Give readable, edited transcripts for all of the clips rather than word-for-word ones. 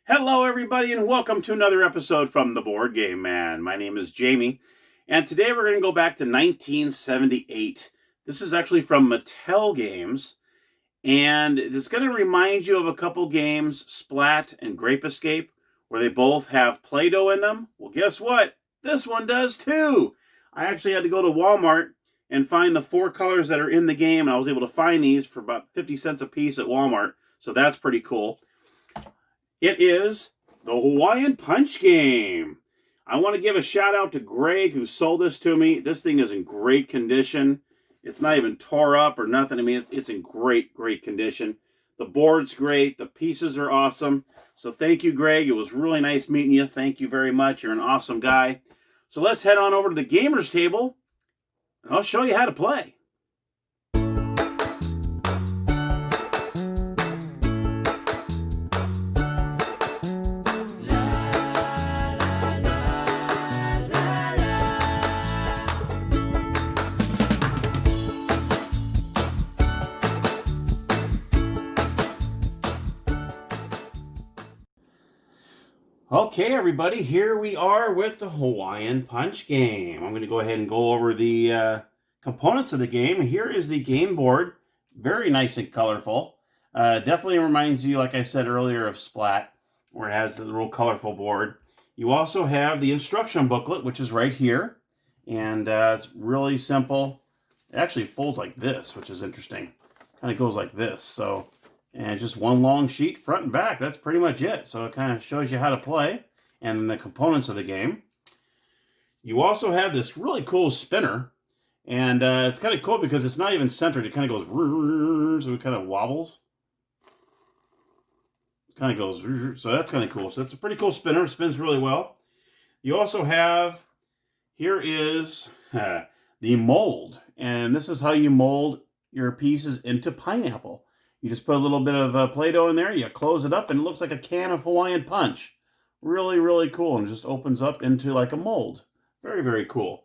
Hello, everybody, and welcome to another episode from the Board Game Man. My name is Jamie, and today we're going to go back to 1978. This is actually from Mattel Games, and it's going to remind you of a couple games, Splat and Grape Escape, where they both have Play-Doh in them. Well, guess what? This one does too. I actually had to go to Walmart and find the 4 colors that are in the game, and I was able to find these for about 50 cents a piece at Walmart, so that's pretty cool. It is the Hawaiian Punch Game. I want to give a shout out to Greg who sold this to me. This thing is in great condition. It's not even tore up or nothing. I mean, it's in great condition. The board's great. The pieces are awesome. So thank you, Greg. It was really nice meeting you. Thank you very much. You're an awesome guy. So let's head on over to the gamer's table, and I'll show you how to play. Okay, everybody, here we are with the Hawaiian Punch Game. I'm going to go ahead and go over the components of the game. Here is the game board. Very nice and colorful. Definitely reminds you, like I said earlier, of Splat, where it has the real colorful board. You also have the instruction booklet, which is right here. And it's really simple. It actually folds like this, which is interesting. Kind of goes like this, so... And just one long sheet, front and back. That's pretty much it. So it kind of shows you how to play and the components of the game. You also have this really cool spinner. And it's kind of cool because it's not even centered. It kind of goes, so it kind of wobbles. It kind of goes, so that's kind of cool. So it's a pretty cool spinner. It spins really well. You also have, here is the mold. And this is how you mold your pieces into pineapple. You just put a little bit of Play-Doh in there, you close it up, and it looks like a can of Hawaiian Punch. Really cool, and just opens up into like a mold. Very cool.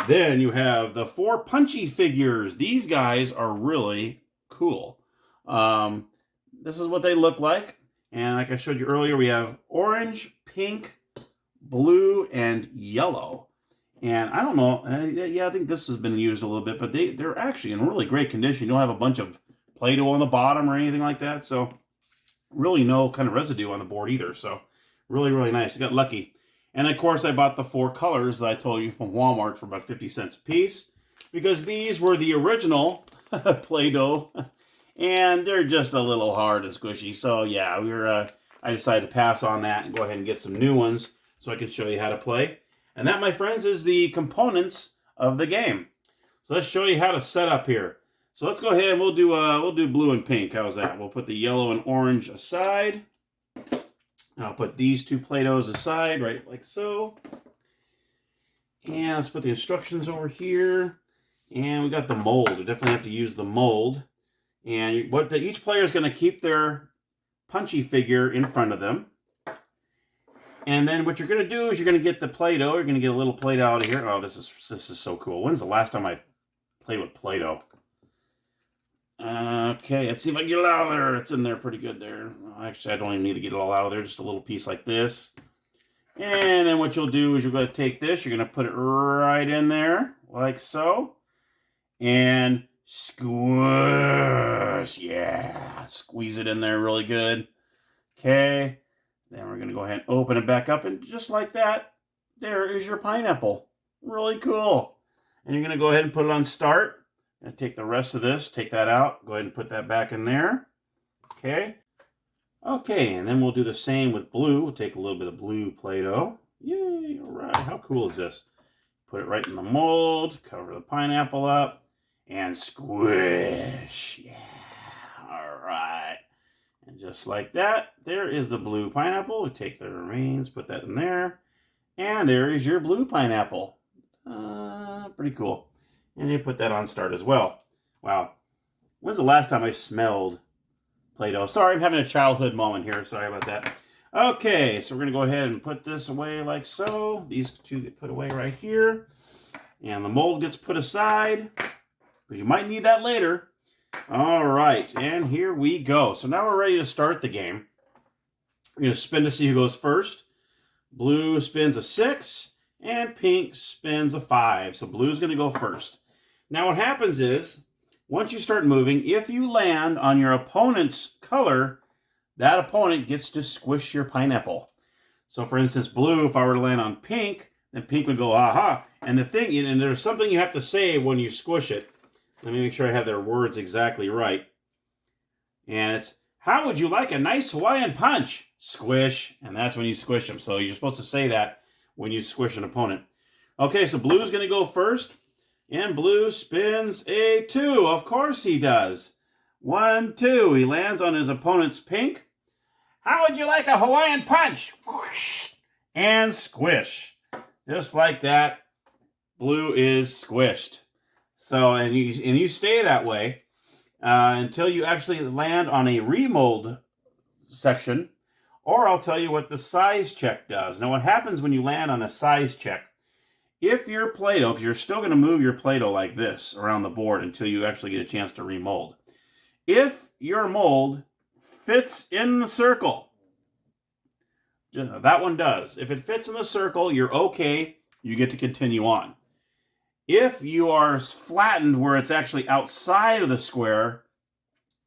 Then you have the 4 punchy figures. These guys are really cool. This is what they look like. And like I showed you earlier, we have orange, pink, blue, and yellow. And I don't know, yeah, I think this has been used a little bit, but they're actually in really great condition. You don't have a bunch of Play-Doh on the bottom or anything like that, so really no kind of residue on the board either, so really nice. I got lucky. And of course I bought the 4 colors that I told you from Walmart for about 50 cents a piece, because these were the original Play-Doh, and they're just a little hard and squishy, so yeah, I decided to pass on that and go ahead and get some new ones so I can show you how to play. And that, my friends, is the components of the game. So let's show you how to set up here. So let's go ahead and we'll do blue and pink. How's that? We'll put the yellow and orange aside. I'll put these 2 Play-Dohs aside, right like so. And let's put the instructions over here. And we got the mold. We definitely have to use the mold. And each player is going to keep their punchy figure in front of them. And then what you're going to do is you're going to get the Play-Doh. You're going to get a little Play-Doh out of here. Oh, this is so cool. When's the last time I played with Play-Doh? Okay, let's see if I can get it out of there. It's in there pretty good there. Actually, I don't even need to get it all out of there. Just a little piece like this. And then what you'll do is you're going to take this. You're going to put it right in there, like so. And squish. Yeah, squeeze it in there really good. Okay. Then we're going to go ahead and open it back up. And just like that, there is your pineapple. Really cool. And you're going to go ahead and put it on start. And take the rest of this, take that out, go ahead and put that back in there. Okay. Okay, and then we'll do the same with blue. We'll take a little bit of blue Play-Doh. Yay, all right. How cool is this? Put it right in the mold, cover the pineapple up, and squish. Yeah, all right. And just like that, there is the blue pineapple. We take the remains, put that in there, and there is your blue pineapple. Pretty cool. And you put that on start as well. Wow. When's the last time I smelled Play-Doh? Sorry, I'm having a childhood moment here. Sorry about that. Okay, so we're going to go ahead and put this away like so. These 2 get put away right here. And the mold gets put aside, because you might need that later. All right, and here we go. So now we're ready to start the game. We're going to spin to see who goes first. Blue spins a 6, and pink spins a 5. So blue's going to go first. Now what happens is, once you start moving, if you land on your opponent's color, that opponent gets to squish your pineapple. So for instance, blue, if I were to land on pink, then pink would go, aha. And the thing, and there's something you have to say when you squish it. Let me make sure I have their words exactly right. And it's, how would you like a nice Hawaiian punch? Squish. And that's when you squish them. So you're supposed to say that when you squish an opponent. Okay, so blue's going to go first. And blue spins a 2. Of course he does. 1, 2. He lands on his opponent's pink. How would you like a Hawaiian punch? Whoosh, and squish. Just like that, blue is squished. So, and you stay that way until you actually land on a remold section, or I'll tell you what the size check does. Now, what happens when you land on a size check, if your Play-Doh, because you're still going to move your Play-Doh like this around the board until you actually get a chance to remold. If your mold fits in the circle, that one does. If it fits in the circle, you're okay. You get to continue on. If you are flattened where it's actually outside of the square,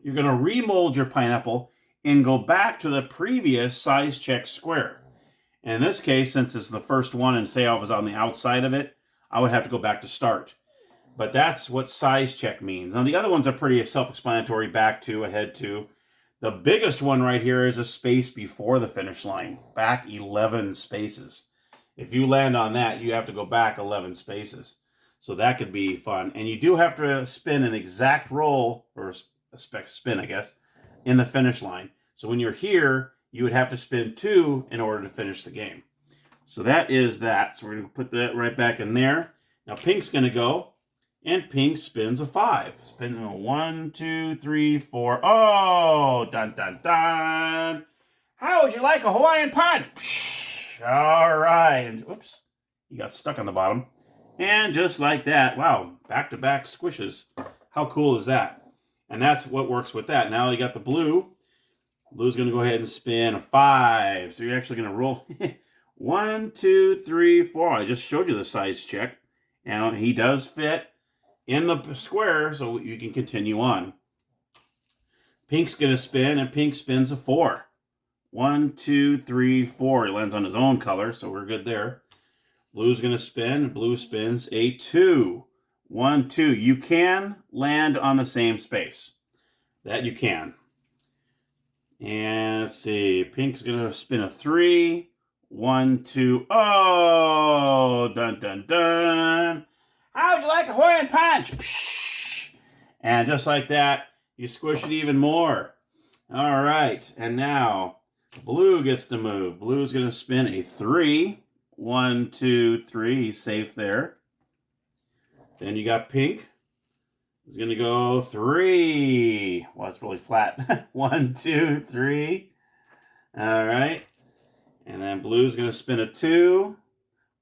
you're going to remold your pineapple and go back to the previous size check square. And in this case, since it's the first one and say I was on the outside of it, I would have to go back to start. But that's what size check means. Now the other ones are pretty self-explanatory, back to, ahead to. The biggest one right here is a space before the finish line, back 11 spaces. If you land on that, you have to go back 11 spaces. So that could be fun. And you do have to spin an exact roll, or a spin, I guess, in the finish line. So when you're here, you would have to spin 2 in order to finish the game. So that is that. So we're going to put that right back in there. Now pink's going to go, and pink spins a 5. Spin a 1, 2, 3, 4. Oh, dun, dun, dun. How would you like a Hawaiian punch? All right. And, oops, you got stuck on the bottom. And just like that, wow, back-to-back squishes. How cool is that? And that's what works with that. Now you got the blue. Blue's going to go ahead and spin a 5. So you're actually going to roll 1, 2, 3, 4. I just showed you the size check. And he does fit in the square, so you can continue on. Pink's going to spin, and pink spins a 4. 1, 2, 3, 4. He lands on his own color, so we're good there. Blue's going to spin. Blue spins a 2. 1, 2. You can land on the same space. That you can. And let's see. Pink's going to spin a 3. 1, 2. Oh, dun, dun, dun. How would you like a Hawaiian punch? And just like that, you squish it even more. All right. And now, blue gets to move. Blue's going to spin a 3. 1, 2, 3. He's safe there. Then you got pink. He's going to go 3. Well, it's really flat. 1, 2, 3. All right. And then blue's going to spin a 2.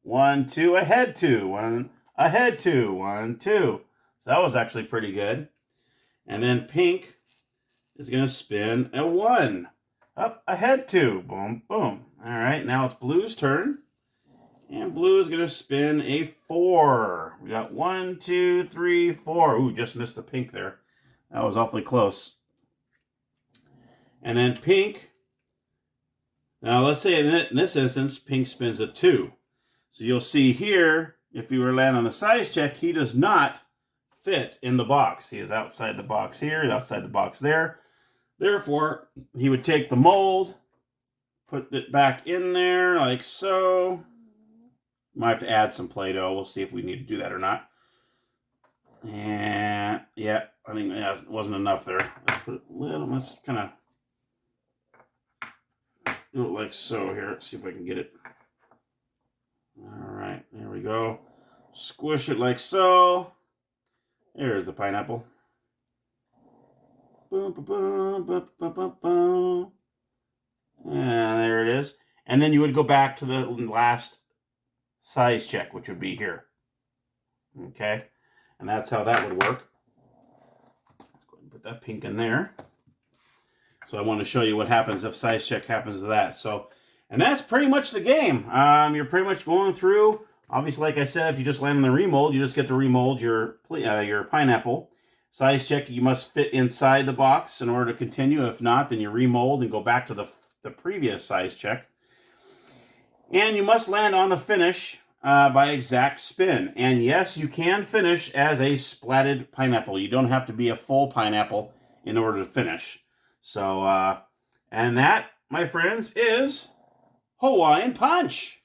1, 2. Ahead 2. 1. Ahead 2. 1, 2. So that was actually pretty good. And then pink is going to spin a 1. Up. Ahead 2. Boom. Boom. All right. Now it's blue's turn. And blue is going to spin a 4. We got 1, 2, 3, 4. Ooh, just missed the pink there. That was awfully close. And then pink. Now, let's say in this instance, pink spins a 2. So you'll see here, if you were to land on the size check, he does not fit in the box. He is outside the box here, outside the box there. Therefore, he would take the mold, put it back in there like so. Might have to add some Play-Doh. We'll see if we need to do that or not. And yeah, I think it wasn't enough there. Let's put it a little, let's kind of do it like so here. Let's see if I can get it. All right, there we go. Squish it like so. There's the pineapple. Boom, boom, boom, boom, boom, boom, boom. And there it is. And then you would go back to the last size check, which would be here. Okay, and that's how that would work. Let's go ahead and put that pink in there. So I want to show you what happens if size check happens to that. So, and that's pretty much the game. You're pretty much going through. Obviously, like I said, if you just land on the remold, you just get to remold your pineapple. Size check, you must fit inside the box in order to continue. If not, then you remold and go back to the previous size check. And you must land on the finish by exact spin. And yes, you can finish as a splatted pineapple. You don't have to be a full pineapple in order to finish. So, and that, my friends, is Hawaiian Punch.